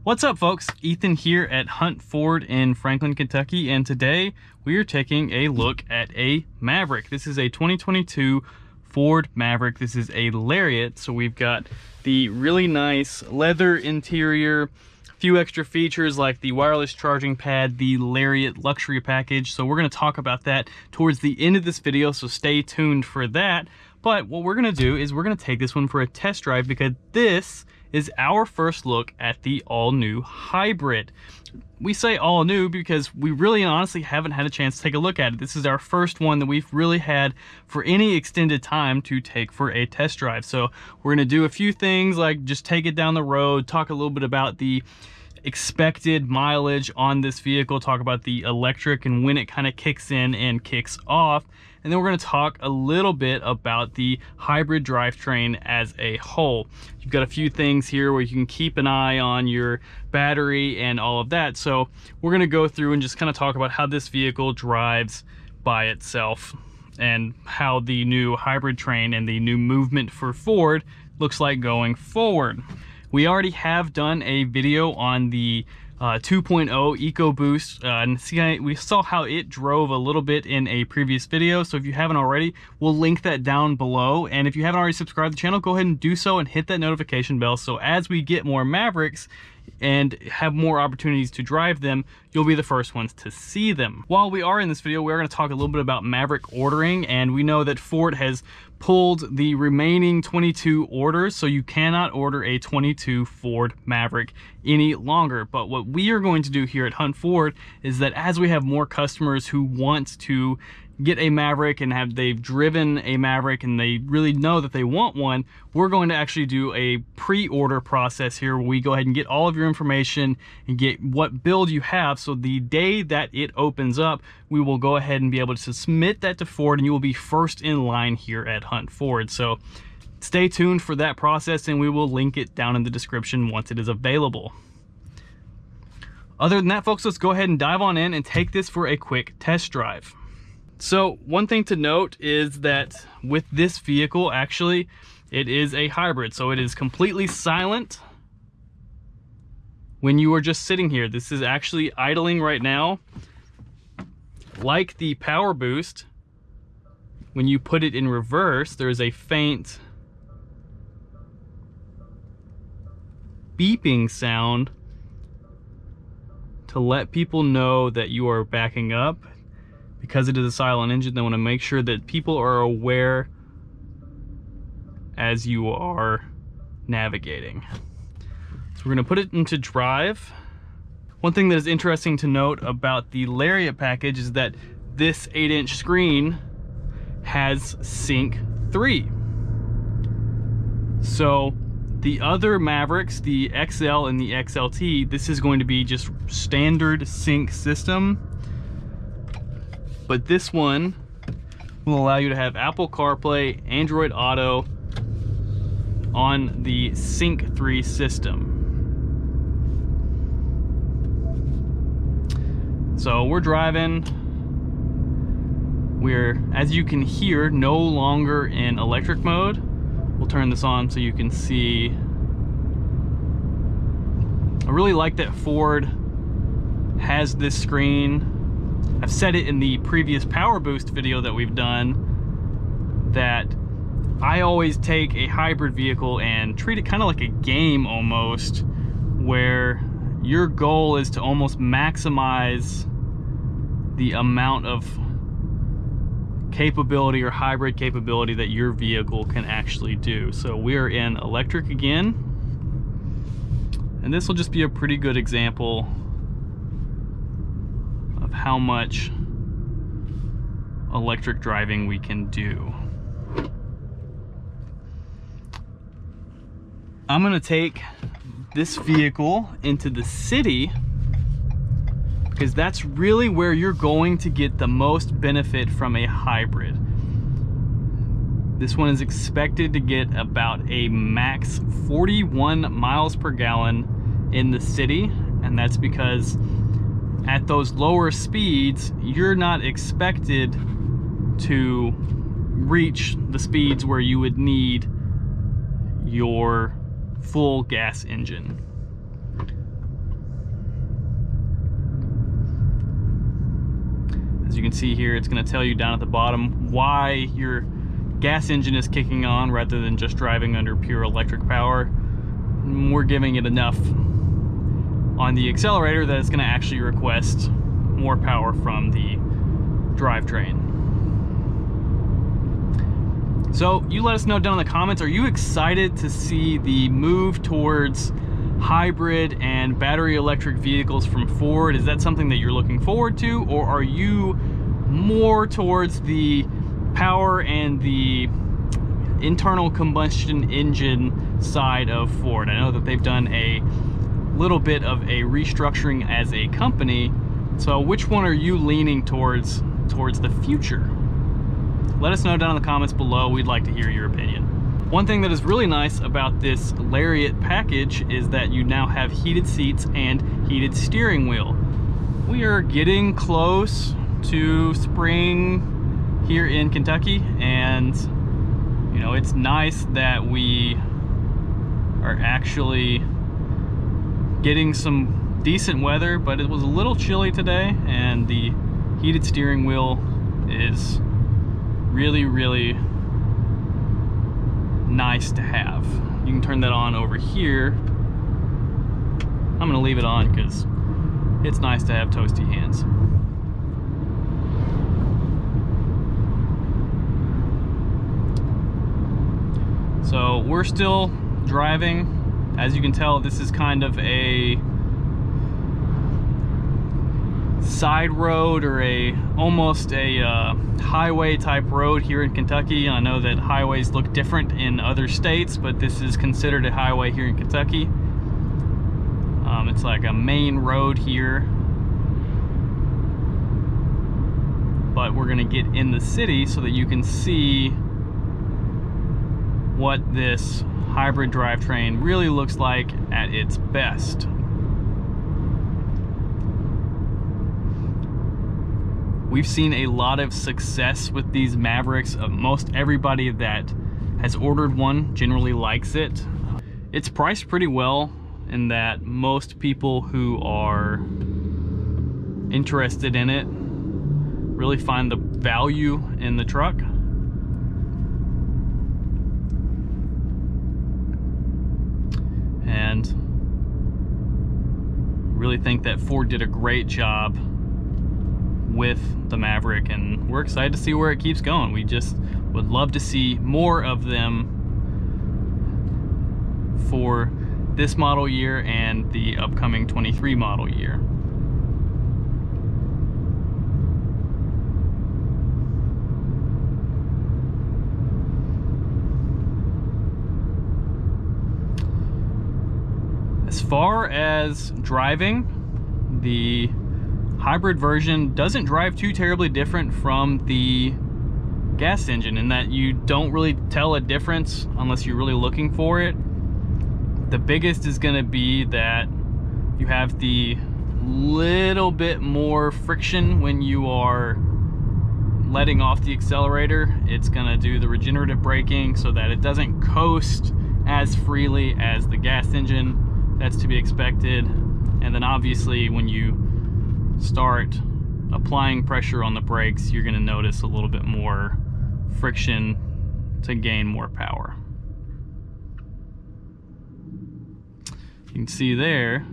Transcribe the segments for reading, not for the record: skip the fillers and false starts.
What's up, folks? Ethan here at Hunt Ford in Franklin, Kentucky, and today we are taking a look at a Maverick. This is a 2022 Ford Maverick. This is a Lariat, so we've got the really nice leather interior, a few extra features like the wireless charging pad, the Lariat luxury package. So we're going to talk about that towards the end of this video, so stay tuned for that. But what we're going to do is we're going to take this one for a test drive because this is our first look at the all-new Hybrid. We say all new because we really honestly haven't had a chance to take a look at it. This is our first one that we've really had for any extended time to take for a test drive. So we're gonna do a few things like just take it down the road, talk a little bit about the expected mileage on this vehicle, talk about the electric and when it kind of kicks in and kicks off. And then we're going to talk a little bit about the hybrid drivetrain as a whole. You've got a few things here where you can keep an eye on your battery and all of that. So we're going to go through and just kind of talk about how this vehicle drives by itself and how the new hybrid train and the new movement for Ford looks like going forward. We already have done a video on the 2.0 EcoBoost, and we saw how it drove a little bit in a previous video. So if you haven't already, we'll link that down below. And if you haven't already subscribed to the channel, go ahead and do so and hit that notification bell. So as we get more Mavericks and have more opportunities to drive them, you'll be the first ones to see them. While we are in this video, we're going to talk a little bit about Maverick ordering, and we know that Ford has pulled the remaining 22 orders, so you cannot order a 22 Ford Maverick any longer. But what we are going to do here at Hunt Ford is that as we have more customers who want to get a Maverick and they've driven a Maverick and they really know that they want one, we're going to actually do a pre-order process here where we go ahead and get all of your information and get what build you have, so the day that it opens up, we will go ahead and be able to submit that to Ford and you will be first in line here at Hunt Ford. So stay tuned for that process and we will link it down in the description once it is available. Other than that, folks, let's go ahead and dive on in and take this for a quick test drive. So one thing to note is that with this vehicle, actually, it is a hybrid. So it is completely silent when you are just sitting here. This is actually idling right now. Like the Power Boost, when you put it in reverse, there is a faint beeping sound to let people know that you are backing up. Because it is a silent engine, they want to make sure that people are aware as you are navigating. So we're going to put it into drive. One thing that is interesting to note about the Lariat package is that this 8-inch screen has Sync 3. So the other Mavericks, the XL and the XLT, this is going to be just standard sync system. But this one will allow you to have Apple CarPlay, Android Auto on the Sync 3 system. So we're driving. We're, as you can hear, no longer in electric mode. We'll turn this on so you can see. I really like that Ford has this screen. I've said it in the previous Power Boost video that we've done that I always take a hybrid vehicle and treat it kind of like a game almost, where your goal is to almost maximize the amount of capability or hybrid capability that your vehicle can actually do. So we are in electric again, and this will just be a pretty good example of how much electric driving we can do. I'm gonna take this vehicle into the city because that's really where you're going to get the most benefit from a hybrid. This one is expected to get about a max 41 miles per gallon in the city, and that's because at those lower speeds, you're not expected to reach the speeds where you would need your full gas engine. As you can see here, it's going to tell you down at the bottom why your gas engine is kicking on rather than just driving under pure electric power. We're giving it enough on the accelerator that it's going to actually request more power from the drivetrain. So you let us know down in the comments, are you excited to see the move towards hybrid and battery electric vehicles from Ford? Is that something that you're looking forward to, or are you more towards the power and the internal combustion engine side of Ford? I know that they've done a little bit of a restructuring as a company, so which one are you leaning towards the future? Let us know down in the comments below. We'd like to hear your opinion. One thing that is really nice about this Lariat package is that you now have heated seats and heated steering wheel. We are getting close to spring here in Kentucky, and you know, it's nice that we are actually getting some decent weather, but it was a little chilly today, and the heated steering wheel is really, really nice to have. You can turn that on over here. I'm gonna leave it on because it's nice to have toasty hands. So we're still driving. As you can tell, this is kind of a side road, or almost a highway type road here in Kentucky. I know that highways look different in other states, but this is considered a highway here in Kentucky. It's like a main road here, but we're gonna get in the city so that you can see what this hybrid drivetrain really looks like at its best. We've seen a lot of success with these Mavericks. Most everybody that has ordered one generally likes it. It's priced pretty well in that most people who are interested in it really find the value in the truck. And really think that Ford did a great job with the Maverick, and we're excited to see where it keeps going. We just would love to see more of them for this model year and the upcoming 23 model year. As far as driving, the hybrid version doesn't drive too terribly different from the gas engine, in that you don't really tell a difference unless you're really looking for it. The biggest is going to be that you have the little bit more friction when you are letting off the accelerator. It's going to do the regenerative braking so that it doesn't coast as freely as the gas engine. That's to be expected. And then obviously when you start applying pressure on the brakes, you're going to notice a little bit more friction to gain more power. You can see there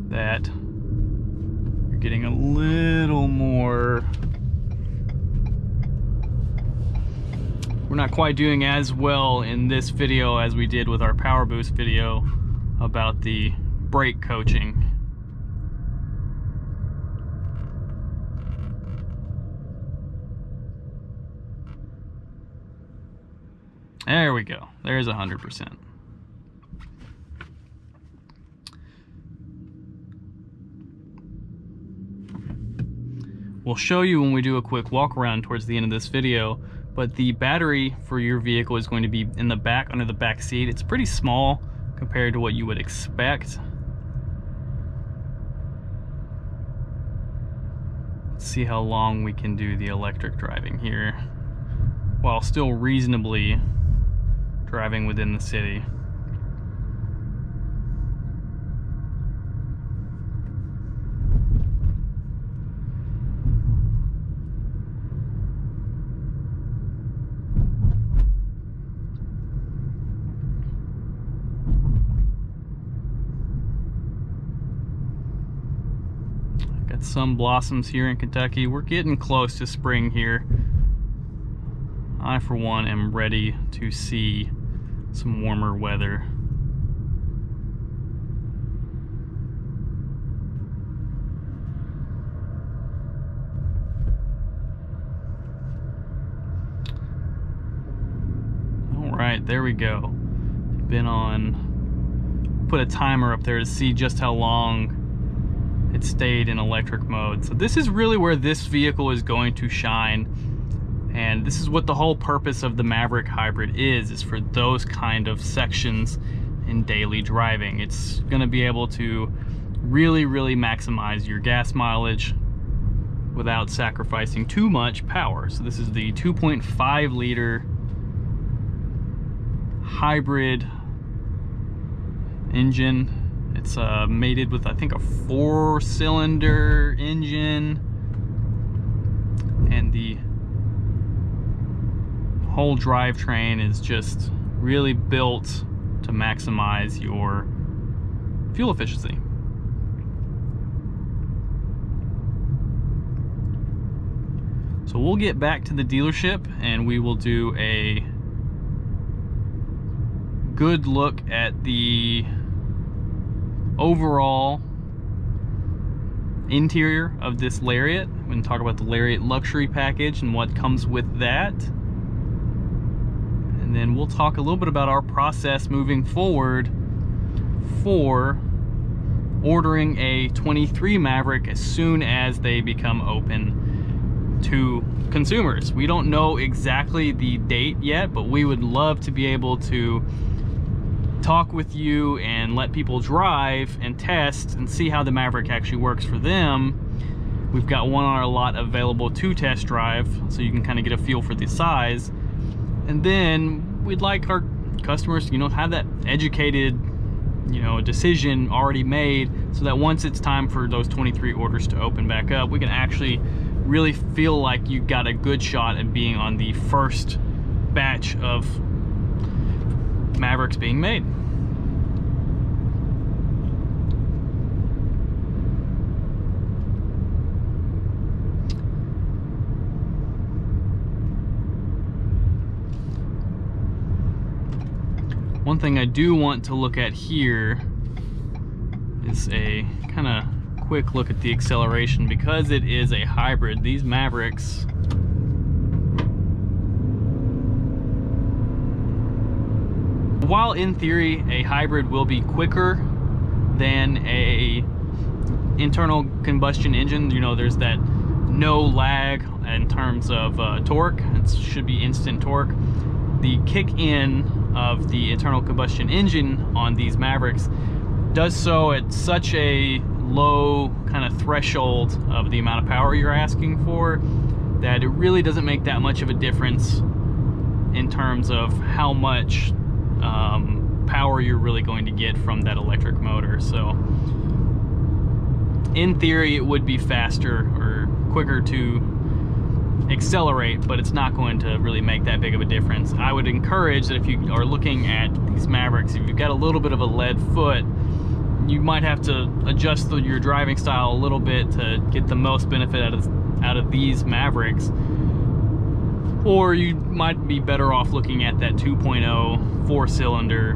that you're getting a little more. We're not quite doing as well in this video as we did with our Power Boost video about the brake coaching. There we go. There's 100%. We'll show you when we do a quick walk around towards the end of this video, but the battery for your vehicle is going to be in the back, under the back seat. It's pretty small compared to what you would expect. Let's see how long we can do the electric driving here while still reasonably driving within the city. got some blossoms here in Kentucky. We're getting close to spring here. I, for one, am ready to see some warmer weather. All right, there we go. Been on, put a timer up there to see just how long it stayed in electric mode. So this is really where this vehicle is going to shine. And this is what the whole purpose of the Maverick Hybrid is for those kind of sections in daily driving. It's gonna be able to really maximize your gas mileage without sacrificing too much power. So this is the 2.5 liter hybrid engine. It's mated with, I think, a 4-cylinder engine, and the whole drivetrain is just really built to maximize your fuel efficiency. So we'll get back to the dealership and we will do a good look at the overall interior of this Lariat. We're going to talk about the Lariat luxury package and what comes with that. And then we'll talk a little bit about our process moving forward for ordering a 23 Maverick as soon as they become open to consumers. We don't know exactly the date yet, but we would love to be able to talk with you and let people drive and test and see how the Maverick actually works for them. We've got one on our lot available to test drive, so you can kind of get a feel for the size. And then we'd like our customers to, have that educated, decision already made, so that once it's time for those 23 orders to open back up, we can actually really feel like you got a good shot at being on the first batch of Mavericks being made. One thing I do want to look at here is a kind of quick look at the acceleration. Because it is a hybrid, these Mavericks while in theory a hybrid will be quicker than a internal combustion engine, there's that no lag in terms of torque. It should be instant torque. The kick in of the internal combustion engine on these Mavericks does so at such a low kind of threshold of the amount of power you're asking for that it really doesn't make that much of a difference in terms of how much power you're really going to get from that electric motor. So in theory it would be faster or quicker to accelerate, but it's not going to really make that big of a difference. I would encourage that if you are looking at these Mavericks, if you've got a little bit of a lead foot, you might have to adjust your driving style a little bit to get the most benefit out of these Mavericks. Or you might be better off looking at that 2.0 4-cylinder,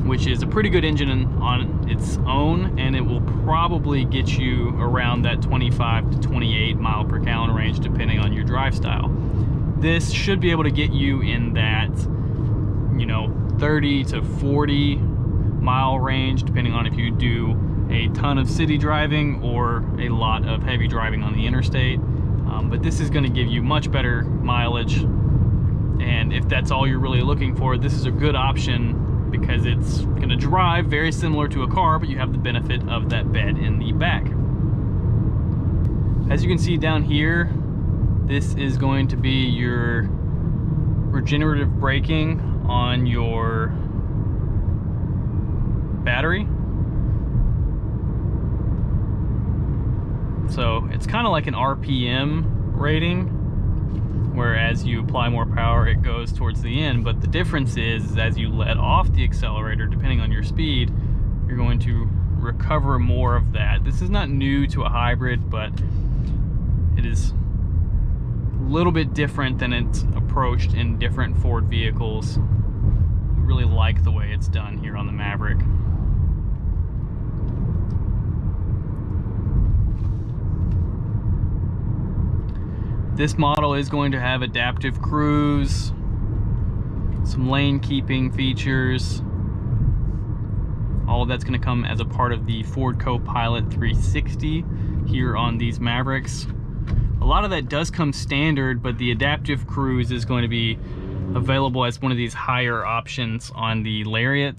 which is a pretty good engine on its own, and it will probably get you around that 25 to 28 mile per gallon range depending on your drive style. This should be able to get you in that 30 to 40 mile range depending on if you do a ton of city driving or a lot of heavy driving on the interstate. But this is going to give you much better mileage, and if that's all you're really looking for, this is a good option because it's going to drive very similar to a car, but you have the benefit of that bed in the back. As you can see down here, this is going to be your regenerative braking on your battery. So it's kind of like an RPM rating, whereas you apply more power, it goes towards the end. But the difference is as you let off the accelerator, depending on your speed, you're going to recover more of that. This is not new to a hybrid, but it is a little bit different than it's approached in different Ford vehicles. I really like the way it's done here on the Maverick. This model is going to have adaptive cruise, some lane keeping features. All of that's going to come as a part of the Ford Co-Pilot 360 here on these Mavericks. A lot of that does come standard, but the adaptive cruise is going to be available as one of these higher options on the Lariat.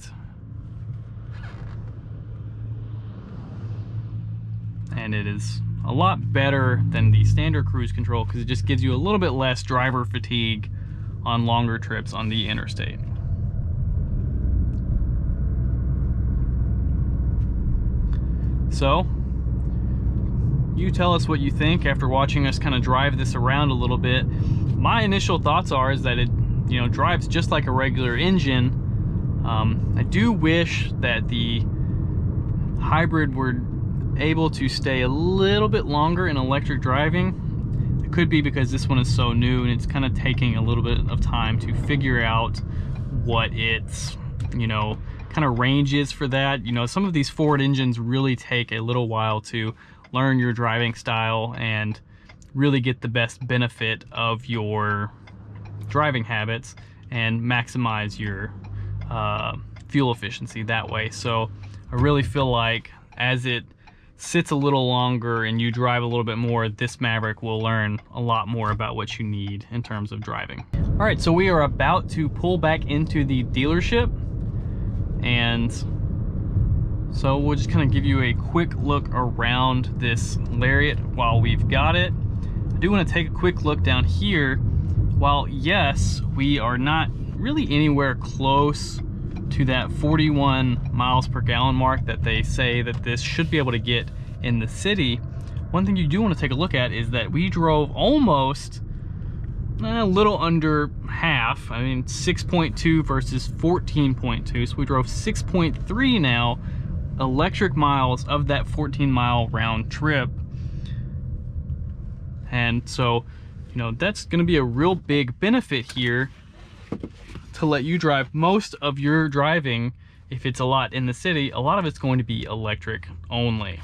And it is a lot better than the standard cruise control because it just gives you a little bit less driver fatigue on longer trips on the interstate. So, you tell us what you think after watching us kind of drive this around a little bit. My initial thoughts are that it, you know, drives just like a regular engine. I do wish that the hybrid were able to stay a little bit longer in electric driving. It could be because this one is so new and it's kind of taking a little bit of time to figure out what its, you know, kind of range is for that. You know, some of these Ford engines really take a little while to learn your driving style and really get the best benefit of your driving habits and maximize your fuel efficiency that way. So I really feel like as it sits a little longer and you drive a little bit more, this Maverick will learn a lot more about what you need in terms of driving. All right, so we are about to pull back into the dealership, and so we'll just kind of give you a quick look around this Lariat while we've got it. I do want to take a quick look down here. While yes, we are not really anywhere close to that 41 miles per gallon mark that they say that this should be able to get in the city, one thing you do want to take a look at is that we drove almost a little under half. I mean, 6.2 versus 14.2, so we drove 6.3 now electric miles of that 14-mile round trip. And so, you know, that's going to be a real big benefit here to let you drive most of your driving. If it's a lot in the city, a lot of it's going to be electric only.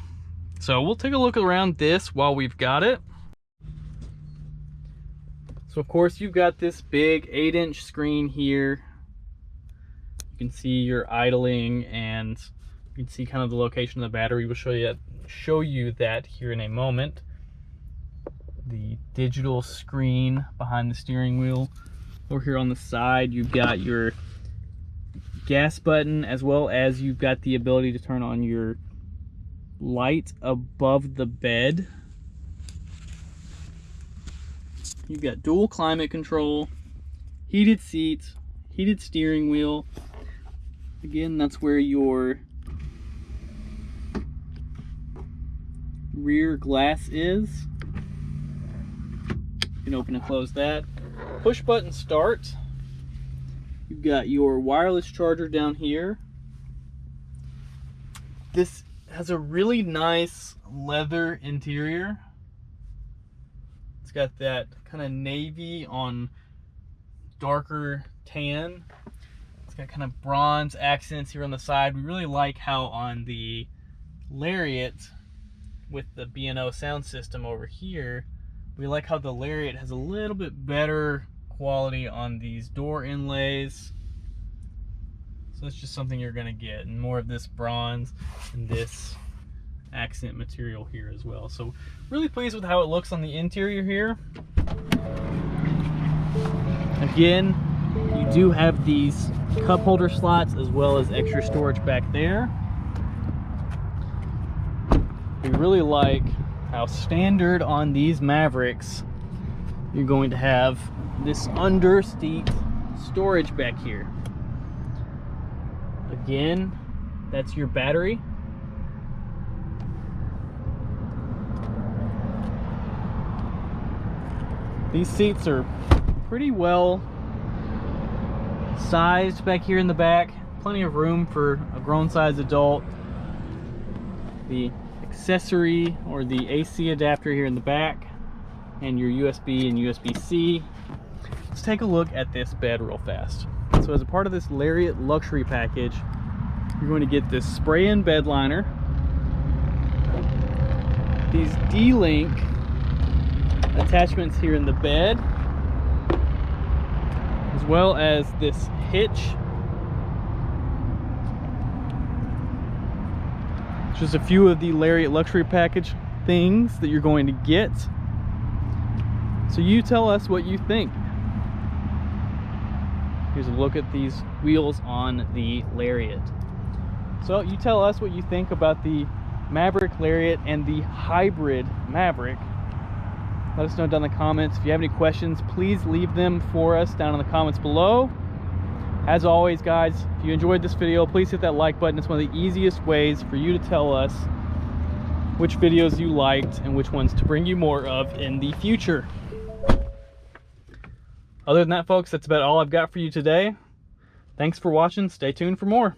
So we'll take a look around this while we've got it. So of course you've got this big 8-inch screen here. You can see your idling and you can see kind of the location of the battery. We'll show you that here in a moment. The digital screen behind the steering wheel. Over here on the side, you've got your gas button, as well as you've got the ability to turn on your light above the bed. You've got dual climate control, heated seats, heated steering wheel. Again, that's where your rear glass is. You can open and close that. Push button start. You've got your wireless charger down here. This has a really nice leather interior. It's got that kind of navy on darker tan. It's got kind of bronze accents here on the side. We really like how on the Lariat with the B&O sound system over here, we like how the Lariat has a little bit better quality on these door inlays. So that's just something you're gonna get, and more of this bronze and this accent material here as well. So really pleased with how it looks on the interior here. Again, you do have these cup holder slots as well as extra storage back there. We really like how standard on these Mavericks, you're going to have this under seat storage back here. Again, that's your battery. These seats are pretty well sized back here in the back. Plenty of room for a grown size adult. the accessory or the AC adapter here in the back, and your USB and USB-C. Let's take a look at this bed real fast. So as a part of this Lariat luxury package, you're going to get this spray-in bed liner, these D-Link attachments here in the bed, as well as this hitch. Just a few of the Lariat luxury package things that you're going to get. So you tell us what you think. Here's a look at these wheels on the Lariat. So you tell us what you think about the Maverick Lariat and the Hybrid Maverick. Let us know down in the comments. If you have any questions, please leave them for us down in the comments below. As always, guys, if you enjoyed this video, please hit that like button. It's one of the easiest ways for you to tell us which videos you liked and which ones to bring you more of in the future. Other than that, folks, that's about all I've got for you today. Thanks for watching. Stay tuned for more.